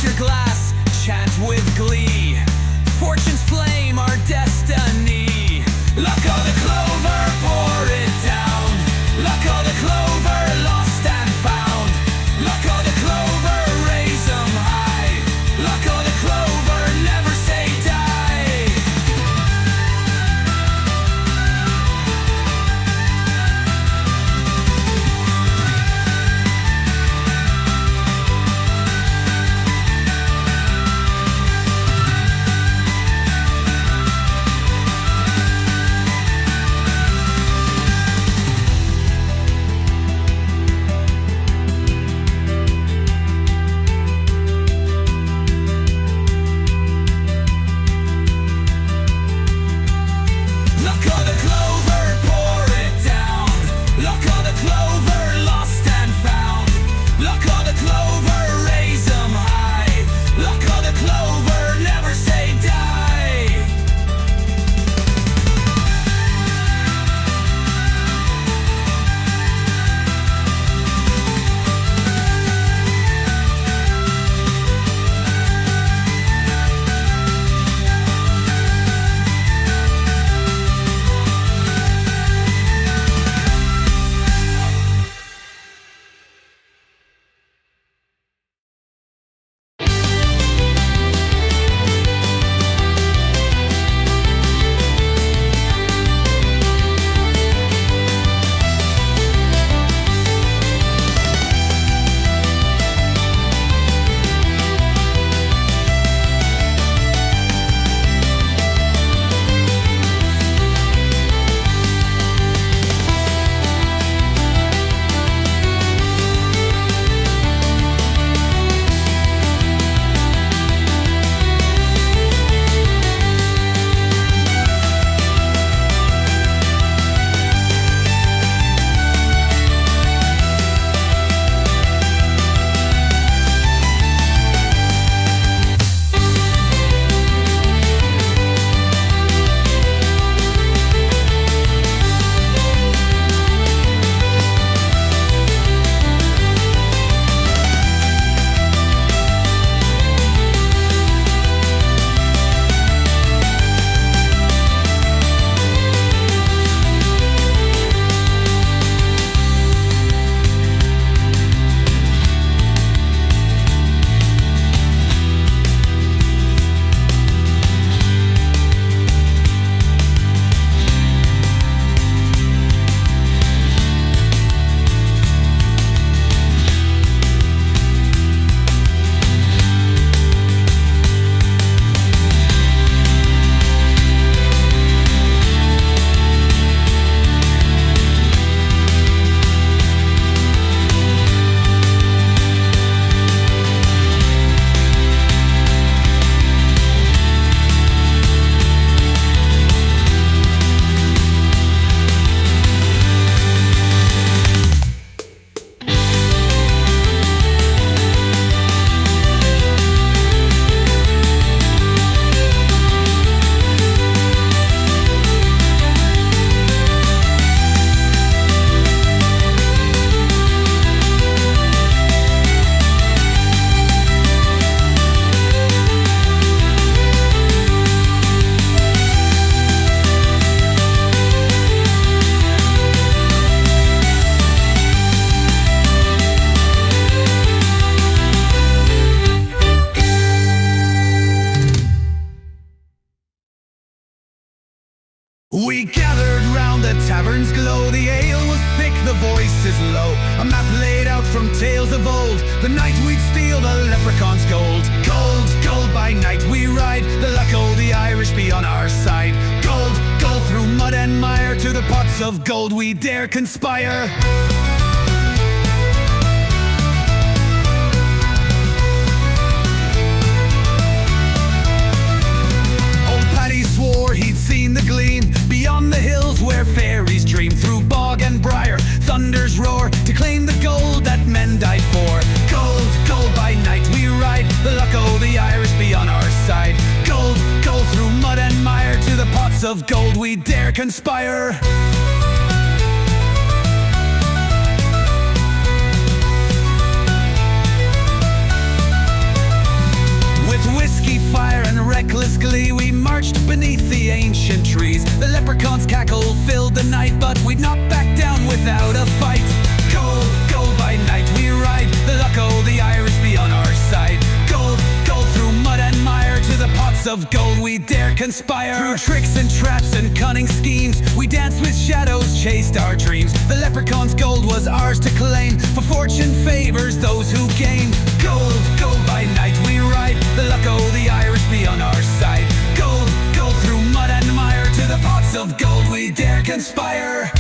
your glass, chant with glee. Fortune's flame, our destiny. Luck of the clover, pour it down. Luck of the clover, lost and found. Luck of the clover, raise 'em high. Luck of the clover, never say die. We gathered round the tavern's glow. The ale was thick, the voices low. A map laid out from tales of old. The night we'd steal the leprechaun's gold. Gold, gold by night we ride. The luck o' the Irish be on our side. Gold, gold through mud and mire. To the pots of gold we dare conspire. He'd seen the gleam beyond the hills where fairies dream. Through bog and briar, thunders roar to claim the gold that men died for. Gold, gold by night we ride. The luck o' the Irish be on our side. Gold, gold through mud and mire. To the pots of gold we dare conspire. ancient trees. The leprechaun's cackle filled the night, but we'd not back down without a fight. Gold, gold by night we ride, the luck o' the Irish be on our side. Gold, gold through mud and mire, to the pots of gold we dare conspire. Through tricks and traps and cunning schemes, we danced with shadows, chased our dreams. The leprechaun's gold was ours to claim, for fortune favors those who gain. Gold, gold by night we ride, the luck o' the Irish be on our side. Gold, gold through mud and mire, to the pots of gold we dare conspire.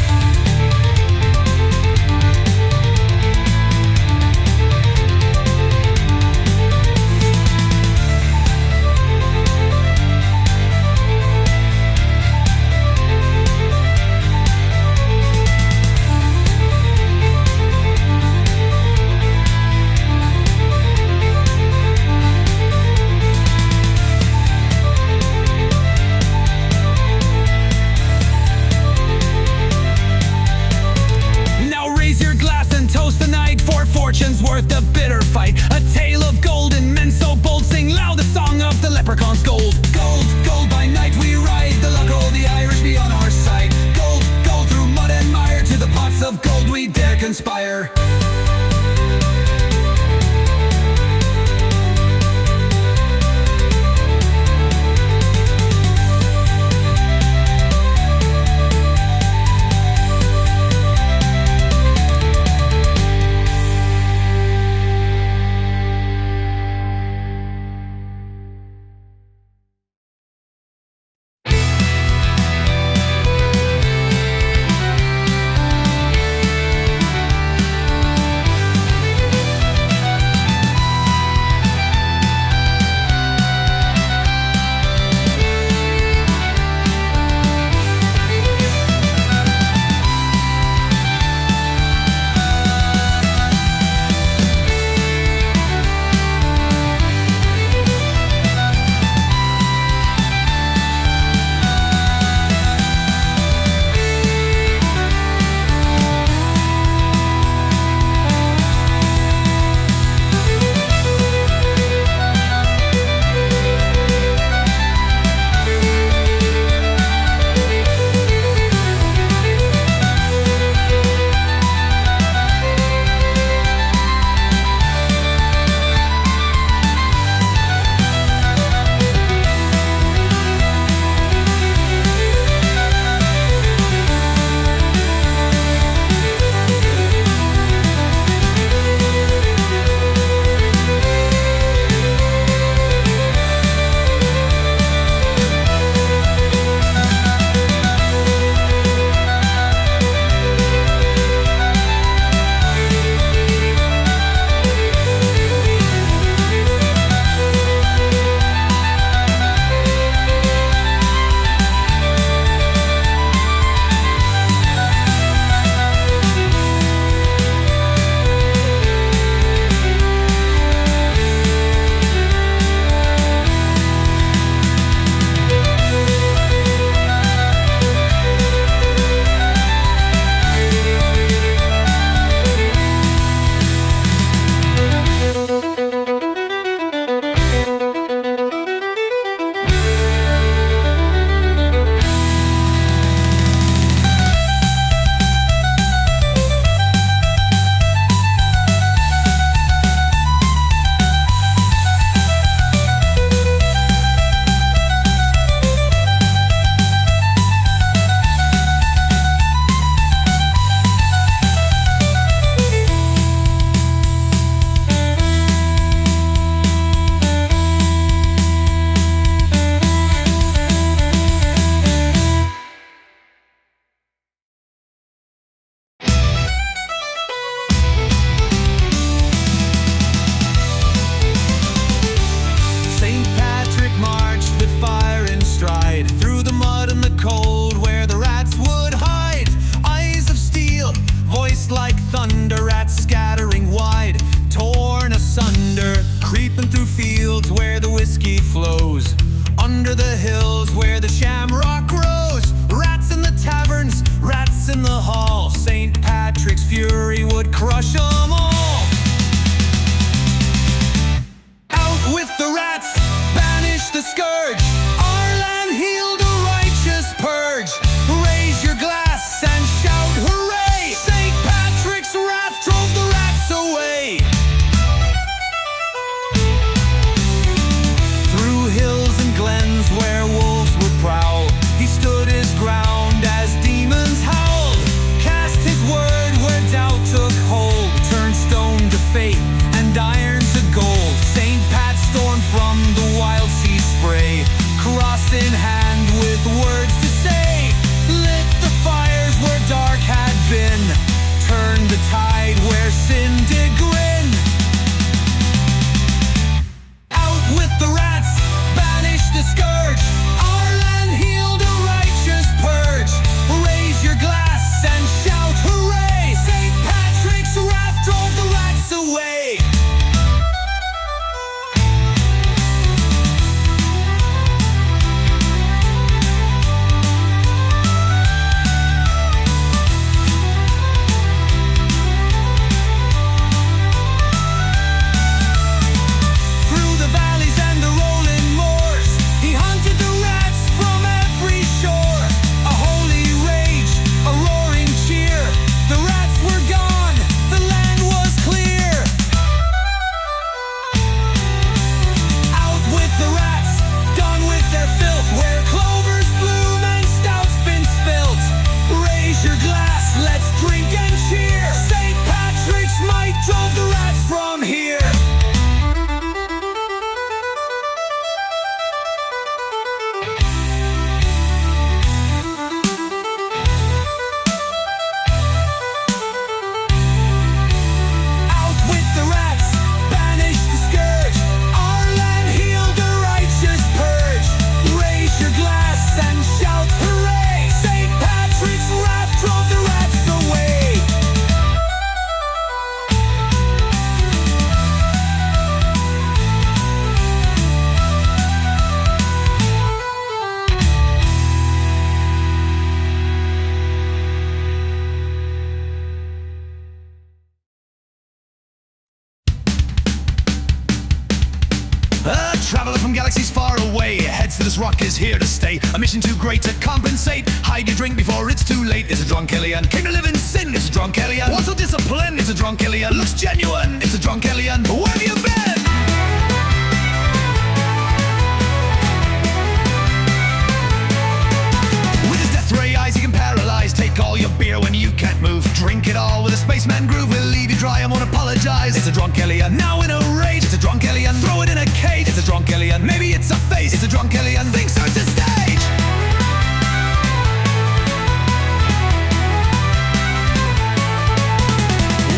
Fortune's worth a bitter fight, a tale of gold and men so bold. Sing loud the song of the leprechaun's gold. Gold, gold by night we ride, the luck o' the Irish be on our side. Gold, gold through mud and mire, to the pots of gold we dare conspire. under the hills where the shamrock grows. Rats in the taverns, rats in the hall. St. Patrick's fury would crush them all. Out with the rats, banish the scourge. Our land healed aright. A traveler from galaxies far away heads to this rock, is here to stay. A mission too great to compensate. Hide your drink before it's too late. It's a drunk alien. Came to live in sin. It's a drunk alien. Wants so disciplined. It's a drunk alien. Looks genuine. It's a drunk alien. Where have you been? With his death ray eyes, he can paralyze. Take all your beer when you can't move. Drink it all with a spaceman groove. We'll leave you dry and won't apologize. It's a drunk alien. Now in a rage. It's a drunk alien. Throw it in a cage. It's a drunk alien. Maybe it's a face. It's a drunk alien. Think starts to stage.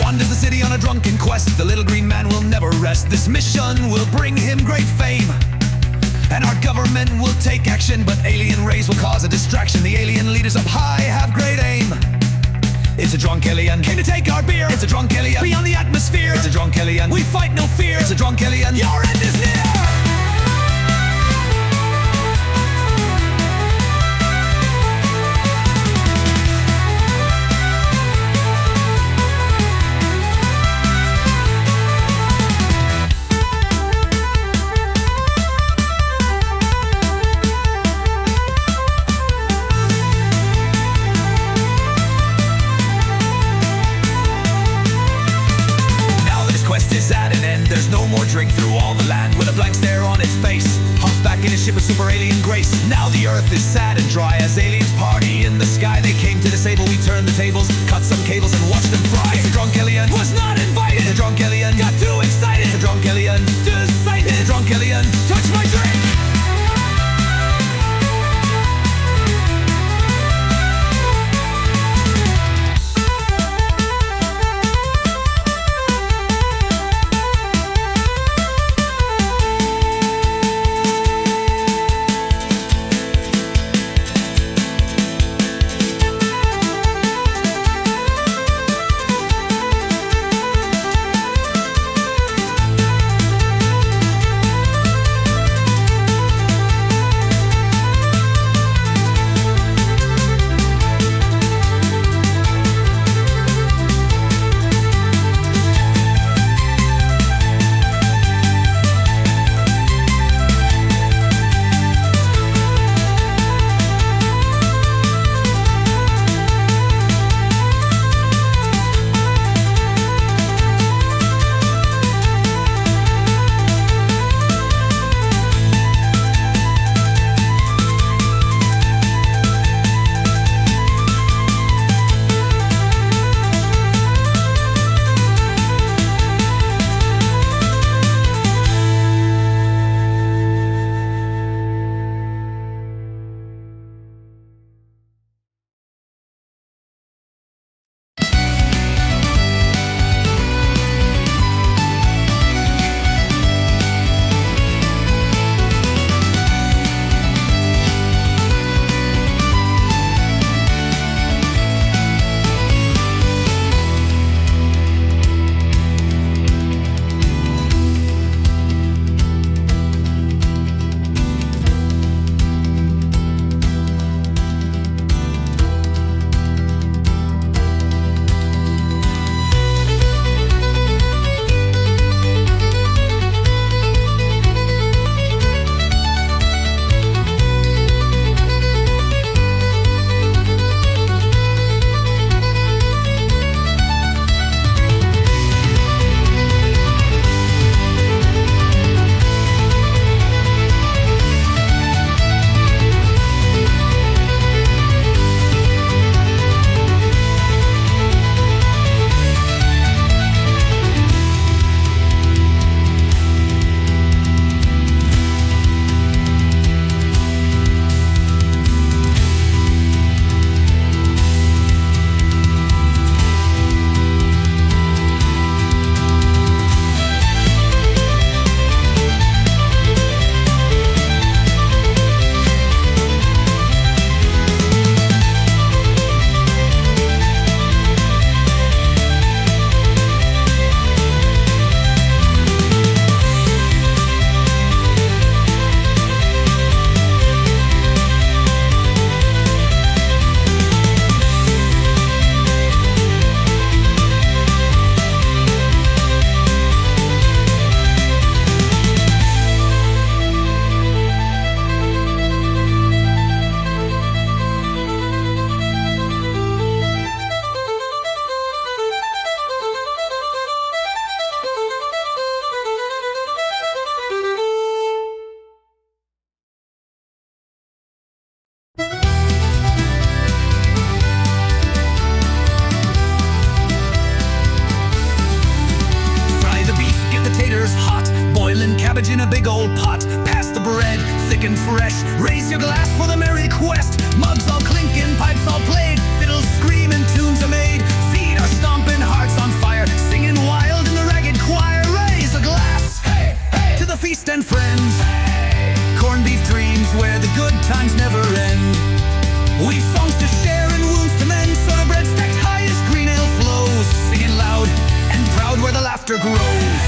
Wanders the city on a drunken quest. The little green man will never rest. This mission will bring him great fame, and our government will take action, but alien rays will cause a distraction. The alien leaders up high have great aim. It's a drunk alien. Came to take our beer. It's a drunk alien. Beyond the atmosphere. It's a drunk alien. We fight no fear. It's a drunk alien. Your end is near. Is at an end. There's no more drink through all the land. With a blank stare on its face, hops back in his ship with super alien grace. Now the earth is sad and dry as aliens party in the sky. They came to disable, we turned the tables, cut some cables and watched them fry. It's a drunk alien. Was not invited. It's a drunk alien. Got too excited. It's a drunk alien. Decided. It's a drunk alien. Touch my drink. big old pot. Pass the bread, thick and fresh. Raise your glass for the merry quest. Mugs all clinking, pipes all played, fiddles screaming, tunes are made. Feet are stomping, hearts on fire, singing wild in the ragged choir. Raise a glass, hey, hey, to the feast and friends. Hey. Corned beef dreams where the good times never end. We've songs to share and wounds to mend, so the bread stacked high as green ale flows. Singing loud and proud where the laughter grows.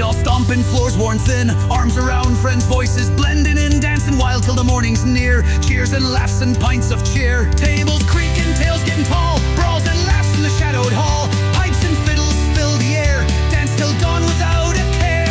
All stomping, floors worn thin, arms around friends, voices blending in, dancing wild till the morning's near. Cheers and laughs and pints of cheer. Tables creaking, tails getting tall, brawls and laughs in the shadowed hall. Pipes and fiddles fill the air, dance till dawn without a care.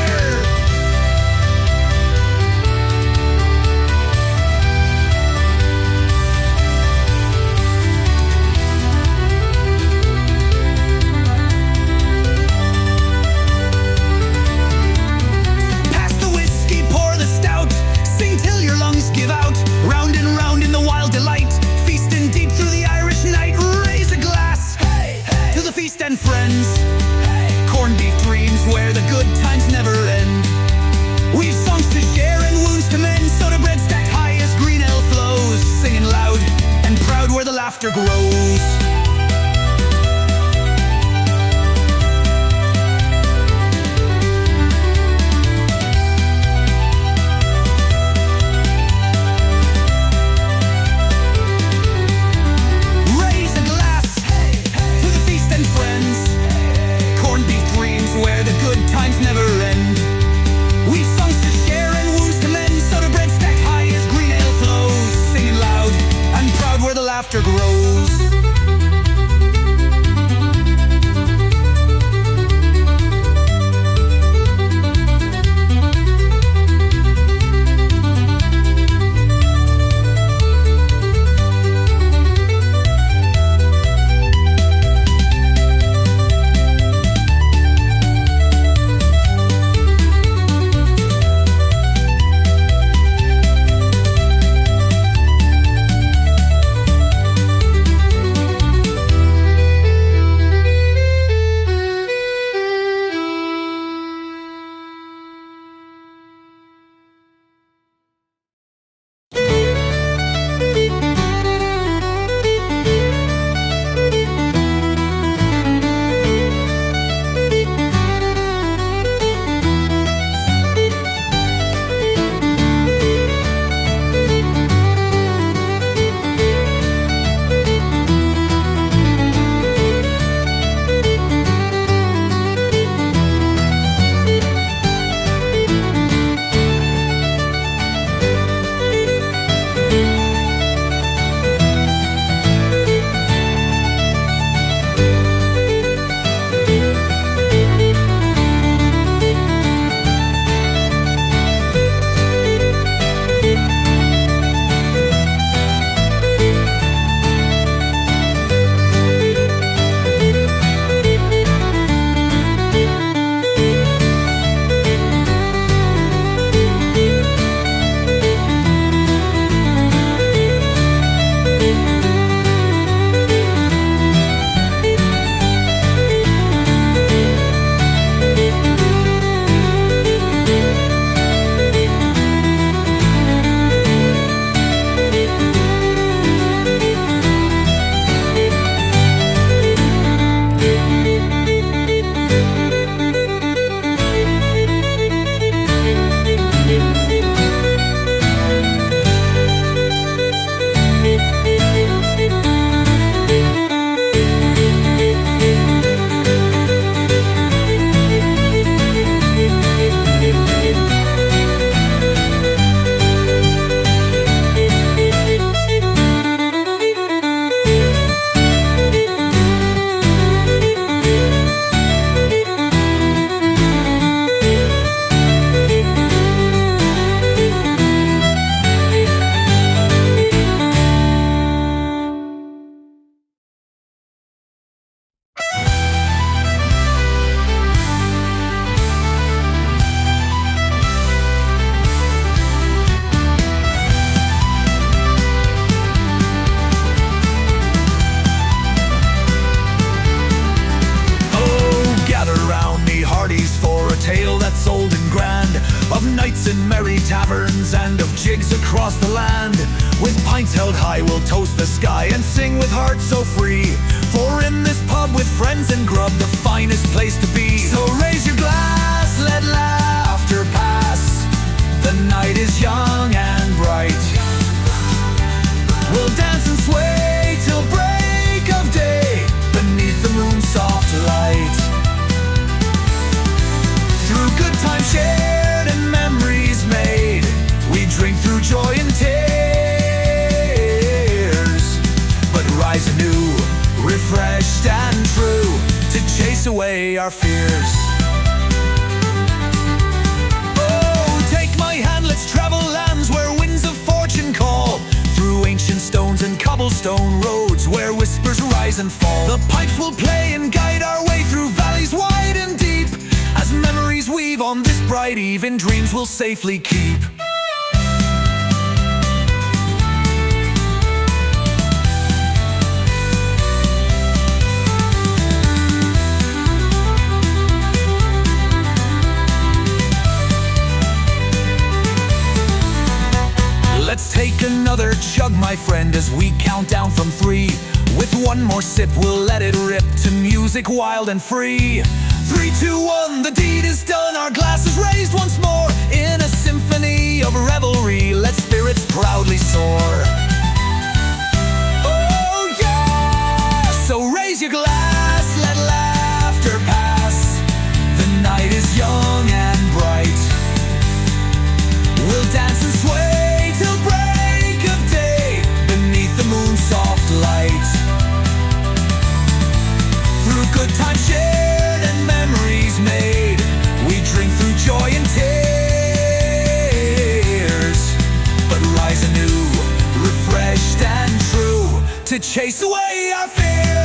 Give out, round and round in the wild delight, feasting deep through the Irish night. Raise a glass, hey, hey, to the feast and friends. Hey. Corned beef dreams where the good times never end. We've songs to share and wounds to mend, so the bread stacked high as green ale flows. Singing loud and proud where the laughter grows. Where the good times never end. We've songs to share and wounds to mend, so the bread stacked high as green ale flows. Singing loud and proud where the laughter grows. revelry taverns and of jigs across the land. With pints held high we'll toast the sky and sing with hearts so free. For in this pub with friends and grub, the finest place to be. So raise your glass, let laughter pass. The night is young and bright. We'll dance and sway till break of day beneath the moon's soft light. Through good times shared and memories made, we drink through joy and tears, but rise anew, refreshed and true, to chase away our fears. Oh, take my hand, let's travel lands where winds of fortune call, through ancient stones and cobblestone roads where whispers rise and fall. The pipes will play and guide our way through valleys wide and deep, as memories weave on this bright eve, in dreams we'll safely keep. Let's take another chug, my friend, as we count down from 3. With one more sip, we'll let it rip to music wild and free. 3, 2, 1, the deed is done, our glasses raised once more. In a symphony of revelry, let spirits proudly soar. Oh yeah! So raise your glass, let laughter pass. The night is young and bright. We'll dance and sway till break of day beneath the moon's soft light. Through good times shared and memories made, we drink through joy and tears, but rise anew, refreshed and true, to chase away our fears.